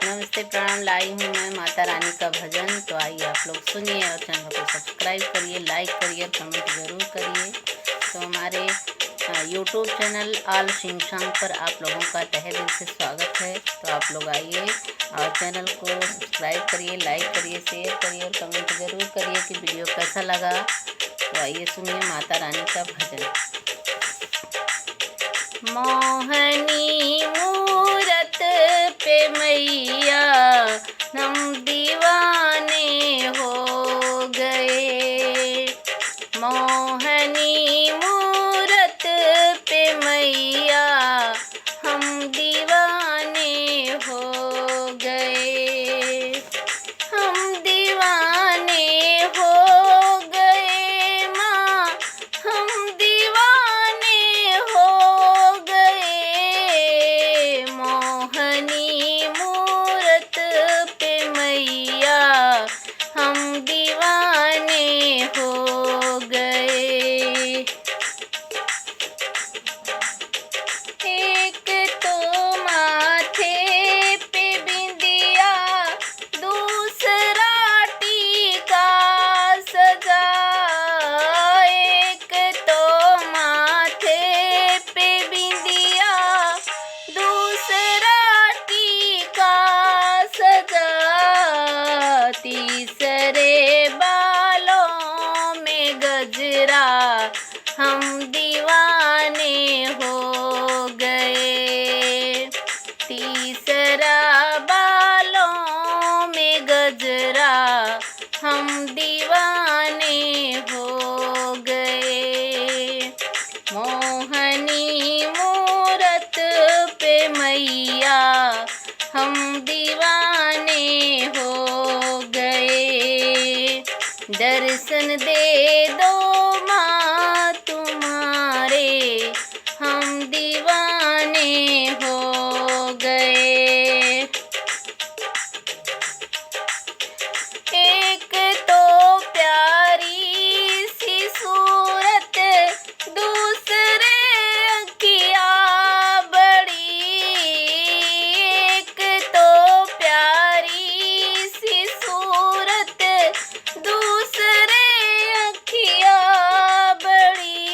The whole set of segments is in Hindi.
नमस्ते प्रणाम। लाई हूँ मैं माता रानी का भजन। तो आइए आप लोग सुनिए और चैनल को सब्सक्राइब करिए, लाइक करिए और कमेंट ज़रूर करिए। तो हमारे YouTube channel all sing song पर आप लोगों का तहे दिल से स्वागत है। तो आप लोग आइए और चैनल को सब्सक्राइब करिए, लाइक करिए, शेयर करिए और कमेंट ज़रूर करिए कि वीडियो कैसा लगा। तो आइए सुनिए माता रानी का भजन। मोहनी मूरत पे मैया हम दीवाने हो गए। मोहनी मूरत पे मैया हम दीवाने हो गए। हम दीवाने हो गए माँ, हम दीवाने हो गए। मोहनी मूरत पे मैया हम दीवाने हो गए। एक तो माथे पे बिंदिया, दूसरा टीका सजा। एक तो माथे पे बिंदिया, दूसरा टीका सजा। तीसरे बालों में गजरा हम दीवाने हो गए। तीसरा बालों में गजरा हम दीवाने हो गए। मोहनी मूरत पे मैया हम दीवाने हो गए। दर्शन दे दो माँ तुम्हारे हम दीवाने हो गए। एक तो प्यारी सी सूरत, दूसरे अखियाँ बड़ी। एक तो प्यारी सी सूरत, दूसरे अखियाँ बड़ी।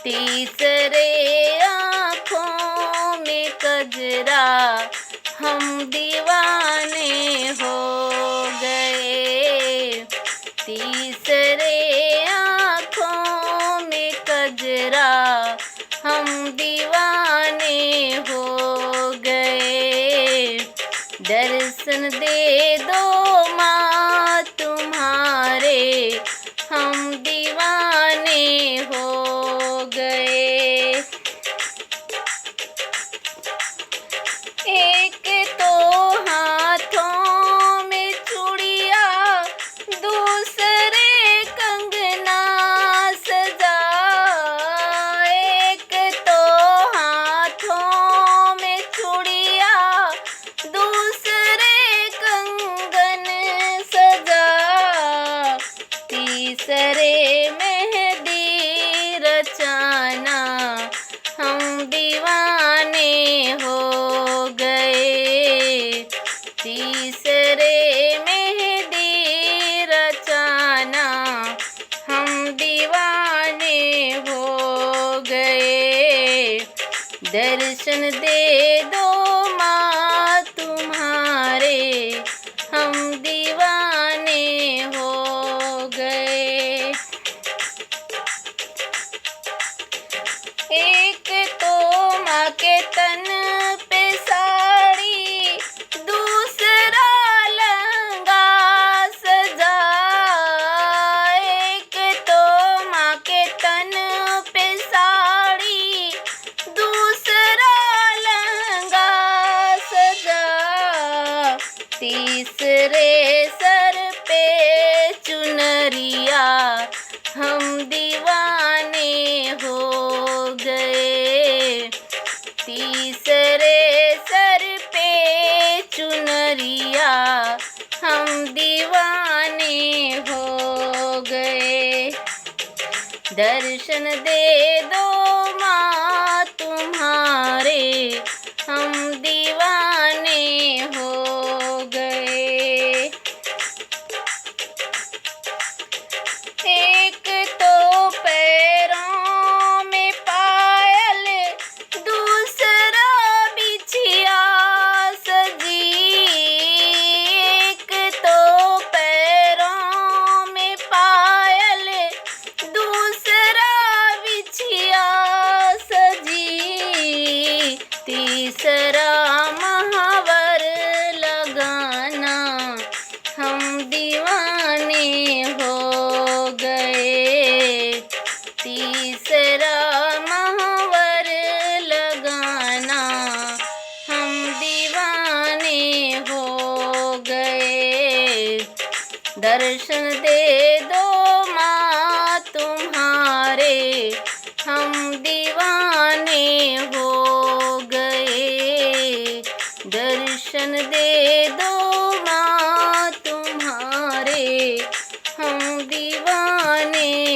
तीसरे आँखों में कजरा हम दीवाने हो गए। तीसरे आँखों में कजरा हम दीवाने हो गए। दर्शन दे दो माँ तुम्हारे हम दीवाने हो गए। एक तो हाथों में चूड़िया, दूसरे कंगना सजा। एक तो हाथों में चूड़िया, दूसरे कंगन सजा। तीसरे मेहंदी रचाना हम दीवाने हो गए। तीसरे मेहंदी रचाना हम दीवाने हो गए। दर्शन दे दो माँ तुम्हारे हम दीवाने हो गए। एक तो माँ के तन पे साड़ी, दूसरा लहंगा सजा। एक तो माँ के तन पे साड़ी, दूसरा लहंगा सजा। तीसरे सर पे चुनरिया हम दीवाने हो गए। तीसरे सर पे चुनरिया हम दीवाने हो गए। दर्शन दे दो माँ तुम्हारे हम दीवाने हो दर्शन दे दो माँ तुम्हारे, हम दीवाने हो गए। दर्शन दे दो माँ तुम्हारे, हम दीवाने